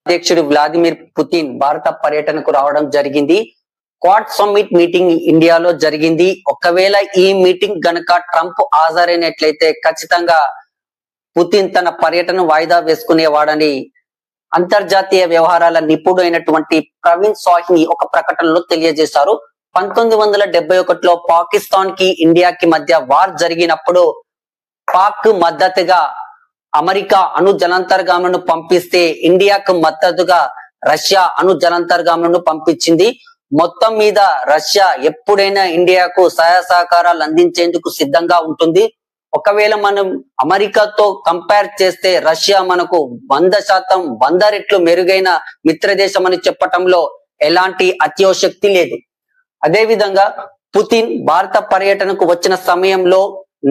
అధ్యక్షుడు Vladimir Putin భారత పర్యటనకు రావడం జరిగింది. క్వాడ్ సమ్మిట్ మీటింగ్ ఇండియాలో జరిగింది. ఒకవేళ ఈ మీటింగ్ గనక ట్రంప్ హాజరైనట్లయితే ఖచ్చితంగా పుతిన్ తన పర్యటన వాయిదా వేసుకునేవాడని అంతర్జాతీయ వ్యవహారాల నిపుణుడైనటువంటి ప్రవీణ్ సాహ్ని ఒక ప్రకటనలో తెలియజేశారు. 1971లో పాకిస్తాన్ కి ఇండియాకి మధ్య వార్ జరిగినప్పుడు పాక్ మద్దతుగా అమెరికా అణు జలాంతర్గాములను పంపిస్తే ఇండియాకు మద్దతుగా రష్యా అణు జలాంతర్గాములను పంపించింది. మొత్తం మీద రష్యా ఎప్పుడైనా ఇండియాకు సహాయ సహకారాలు అందించేందుకు సిద్ధంగా ఉంటుంది. ఒకవేళ మనం అమెరికాతో కంపేర్ చేస్తే రష్యా మనకు 100% 100 రెట్లు మెరుగైన మిత్రదేశం అని చెప్పటంలో ఎలాంటి అత్యోశక్తి లేదు. అదే విధంగా పుతిన్ భారత పర్యటనకు వచ్చిన సమయంలో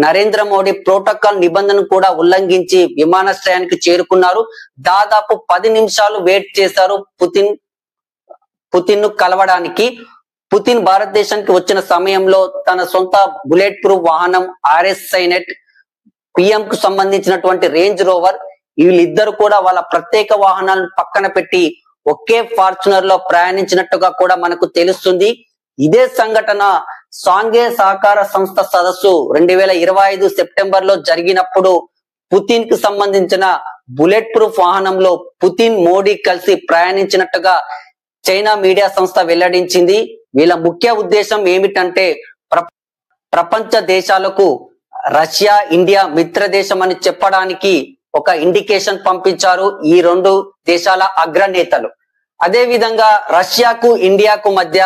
నరేంద్ర మోడీ ప్రోటోకాల్ నిబంధన కూడా ఉల్లంఘించి విమానాశ్రయానికి చేరుకున్నారు. దాదాపు 10 నిమిషాలు వెయిట్ చేశారు పుతిన్ ను కలవడానికి. పుతిన్ భారతదేశానికి వచ్చిన సమయంలో తన సొంత బుల్లెట్ ప్రూఫ్ వాహనం ఆర్ఎస్ సైనెట్, పిఎం కు సంబంధించినటువంటి రేంజ్ రోవర్, వీళ్ళిద్దరు కూడా వాళ్ళ ప్రత్యేక వాహనాలను పక్కన పెట్టి ఒకే ఫార్చునర్ లో ప్రయాణించినట్టుగా కూడా మనకు తెలుస్తుంది. ఇదే సంఘటన సాంఘిక సహకార సంస్థ సదస్సు 2025 సెప్టెంబర్ లో జరిగినప్పుడు పుతిన్ కు సంబంధించిన బుల్లెట్ ప్రూఫ్ వాహనంలో పుతిన్ మోడీ కలిసి ప్రయాణించినట్టుగా చైనా మీడియా సంస్థ వెల్లడించింది. వీళ్ళ ముఖ్య ఉద్దేశం ఏమిటంటే ప్రపంచ దేశాలకు రష్యా ఇండియా మిత్ర దేశం అని చెప్పడానికి ఒక ఇండికేషన్ పంపించారు ఈ రెండు దేశాల అగ్రనేతలు. అదే విధంగా రష్యాకు ఇండియాకు మధ్య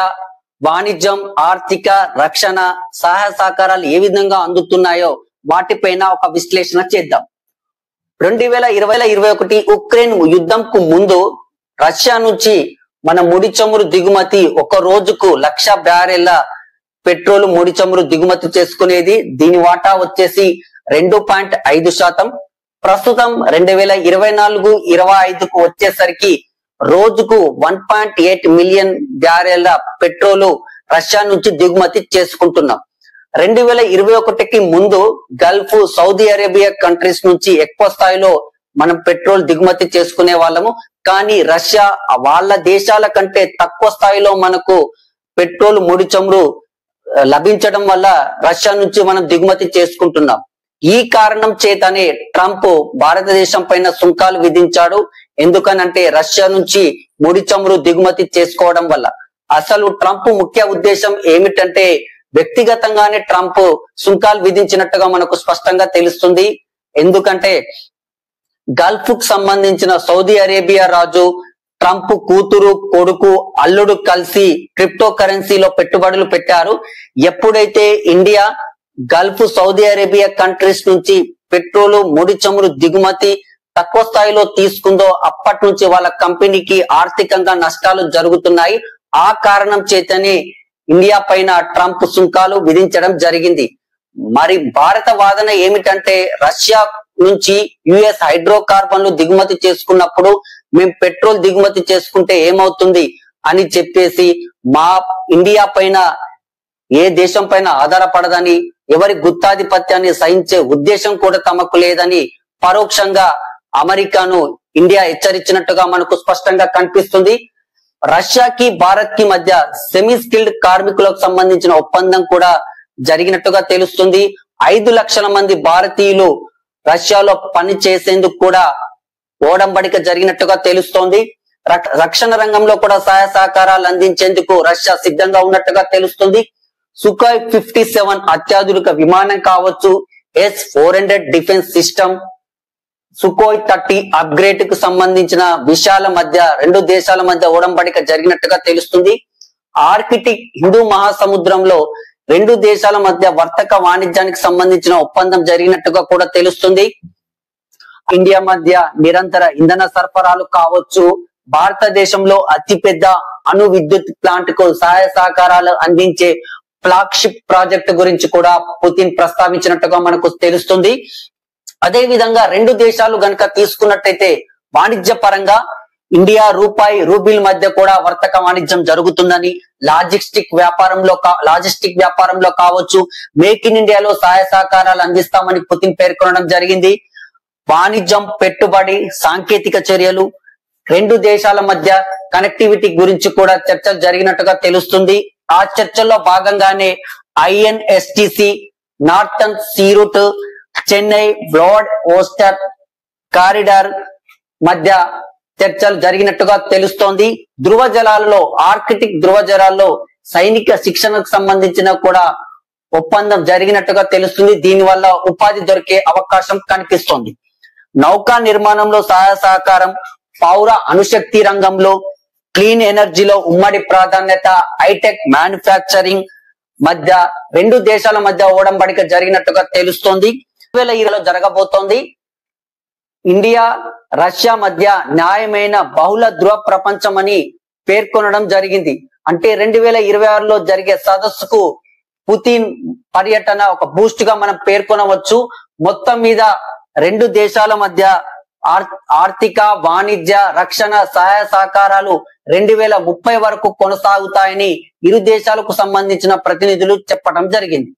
వాణిజ్యం, ఆర్థిక, రక్షణ, సహాయ సహకారాలు ఏ విధంగా అందుతున్నాయో వాటిపైన ఒక విశ్లేషణ చేద్దాం. 2021 ఉక్రెయిన్ యుద్ధంకు ముందు రష్యా నుంచి మన ముడి చమురు దిగుమతి ఒక రోజుకు 1,00,000 బ్యారెళ్ల పెట్రోల్ ముడి చమురు దిగుమతి చేసుకునేది. దీని వాటా వచ్చేసి 2.5%. ప్రస్తుతం 2024-25కు వచ్చేసరికి రోజుకు 1.8 మిలియన్ బ్యారెళ్ల పెట్రోలు రష్యా నుంచి దిగుమతి చేసుకుంటున్నాం. 2021కి ముందు గల్ఫ్, సౌదీ అరేబియా కంట్రీస్ నుంచి ఎక్కువ స్థాయిలో మనం పెట్రోల్ దిగుమతి చేసుకునే వాళ్ళము. కానీ రష్యా వాళ్ళ దేశాల కంటే తక్కువ స్థాయిలో మనకు పెట్రోల్ ముడి చమురు లభించడం వల్ల రష్యా నుంచి మనం దిగుమతి చేసుకుంటున్నాం. ఈ కారణం చేతనే ట్రంప్ భారతదేశం పైన సుంకాలు విధించాడు. ఎందుకనంటే రష్యా నుంచి ముడి చమురు దిగుమతి చేసుకోవడం వల్ల. అసలు ట్రంప్ ముఖ్య ఉద్దేశం ఏమిటంటే వ్యక్తిగతంగానే ట్రంప్ సుంకాలు విధించినట్టుగా మనకు స్పష్టంగా తెలుస్తుంది. ఎందుకంటే గల్ఫ్ కు సంబంధించిన సౌదీ అరేబియా రాజు, ట్రంప్ కూతురు, కొడుకు, అల్లుడు కలిసి క్రిప్టో కరెన్సీలో పెట్టుబడులు పెట్టారు. ఎప్పుడైతే India Gulf, Saudi Arabia countries నుంచి పెట్రోలు, ముడి చమురు దిగుమతి తక్కువ స్థాయిలో తీసుకుందో అప్పటి నుంచి వాళ్ళ కంపెనీకి ఆర్థికంగా నష్టాలు జరుగుతున్నాయి. ఆ కారణం చేతనే ఇండియా పైన ట్రంప్ సుంకాలు విధించడం జరిగింది. మరి భారత వాదన ఏమిటంటే రష్యా నుంచి యుఎస్ హైడ్రోకార్బన్లు దిగుమతి చేసుకున్నప్పుడు మేము పెట్రోల్ దిగుమతి చేసుకుంటే ఏమవుతుంది అని చెప్పేసి మా ఇండియా పైన ఏ దేశం పైన ఆధారపడదని, ఎవరి గుత్తాధిపత్యాన్ని సహించే ఉద్దేశం కూడా తమకు లేదని పరోక్షంగా అమెరికాను ఇండియా హెచ్చరించినట్టుగా మనకు స్పష్టంగా కనిపిస్తుంది. రష్యాకి భారత్ కి మధ్య సెమీ స్కిల్డ్ కార్మికులకు సంబంధించిన ఒప్పందం కూడా జరిగినట్టుగా తెలుస్తుంది. 5 లక్షల మంది భారతీయులు రష్యాలో పని చేసేందుకు కూడా ఓడంబడిక జరిగినట్టుగా తెలుస్తోంది. రక్షణ రంగంలో కూడా సహాయ సహకారాలు అందించేందుకు రష్యా సిద్ధంగా ఉన్నట్టుగా తెలుస్తుంది. సుఖాయ్ 57 అత్యాధునిక విమానం కావచ్చు, S-400 defence system, Sukhoi 30 upgrade కు సంబంధించిన విషయాల మధ్య రెండు దేశాల మధ్య ఓడంబడిక జరిగినట్టుగా తెలుస్తుంది. ఆర్కిటిక్ హిందూ మహాసముద్రంలో రెండు దేశాల మధ్య వర్తక వాణిజ్యానికి సంబంధించిన ఒప్పందం జరిగినట్టుగా కూడా తెలుస్తుంది. ఇండియా మధ్య నిరంతర ఇంధన సరఫరాలు కావచ్చు, భారతదేశంలో అతిపెద్ద అణు విద్యుత్ ప్లాంట్ కు సహాయ సహకారాలు అందించే ఫ్లాగ్షిప్ ప్రాజెక్టు గురించి కూడా పుతిన్ ప్రస్తావించినట్టుగా మనకు తెలుస్తుంది. అదే విధంగా రెండు దేశాలు గనక తీసుకున్నట్టయితే వాణిజ్య పరంగా ఇండియా రూపాయి రూబిల్ మధ్య కూడా వర్తక వాణిజ్యం జరుగుతుందని, లాజిస్టిక్ వ్యాపారంలో కావచ్చు, మేక్ ఇన్ ఇండియాలో సహాయ సహకారాలు అందిస్తామని పుతిన్ పేర్కొనడం జరిగింది. వాణిజ్యం, పెట్టుబడి, సాంకేతిక చర్యలు, రెండు దేశాల మధ్య కనెక్టివిటీ గురించి కూడా చర్చలు జరిగినట్టుగా తెలుస్తుంది. ఆ చర్చల్లో భాగంగానే INSTC northern sea route, Chennai Vladivostok corridor మధ్య చర్చలు జరిగినట్టుగా తెలుస్తోంది. ధృవ జలాలలో, ఆర్కిటిక్ ధృవ జలాల్లో సైనిక శిక్షణకు సంబంధించిన కూడా ఒప్పందం జరిగినట్టుగా తెలుస్తుంది. దీనివల్ల ఉపాధి దొరికే అవకాశం కనిపిస్తోంది. నౌకా నిర్మాణంలో సహాయ సహకారం, పౌర అణుశక్తి రంగంలో, క్లీన్ ఎనర్జీలో ఉమ్మడి ప్రాధాన్యత, హైటెక్ మ్యానుఫ్యాక్చరింగ్ మధ్య రెండు దేశాల మధ్య ఒడంబడిక జరిగినట్టుగా తెలుస్తోంది. 2020లో జరగబోతోంది. ఇండియా రష్యా మధ్య న్యాయమైన బహుళ ధృవ ప్రపంచం అని పేర్కొనడం జరిగింది. అంటే 2026లో జరిగే సదస్సుకు పుతిన్ పర్యటన ఒక బూస్ట్ గా మనం పేర్కొనవచ్చు. మొత్తం మీద రెండు దేశాల మధ్య ఆర్థిక, వాణిజ్య, రక్షణ సహాయ సహకారాలు 2030 వరకు కొనసాగుతాయని ఇరు దేశాలకు సంబంధించిన ప్రతినిధులు చెప్పడం జరిగింది.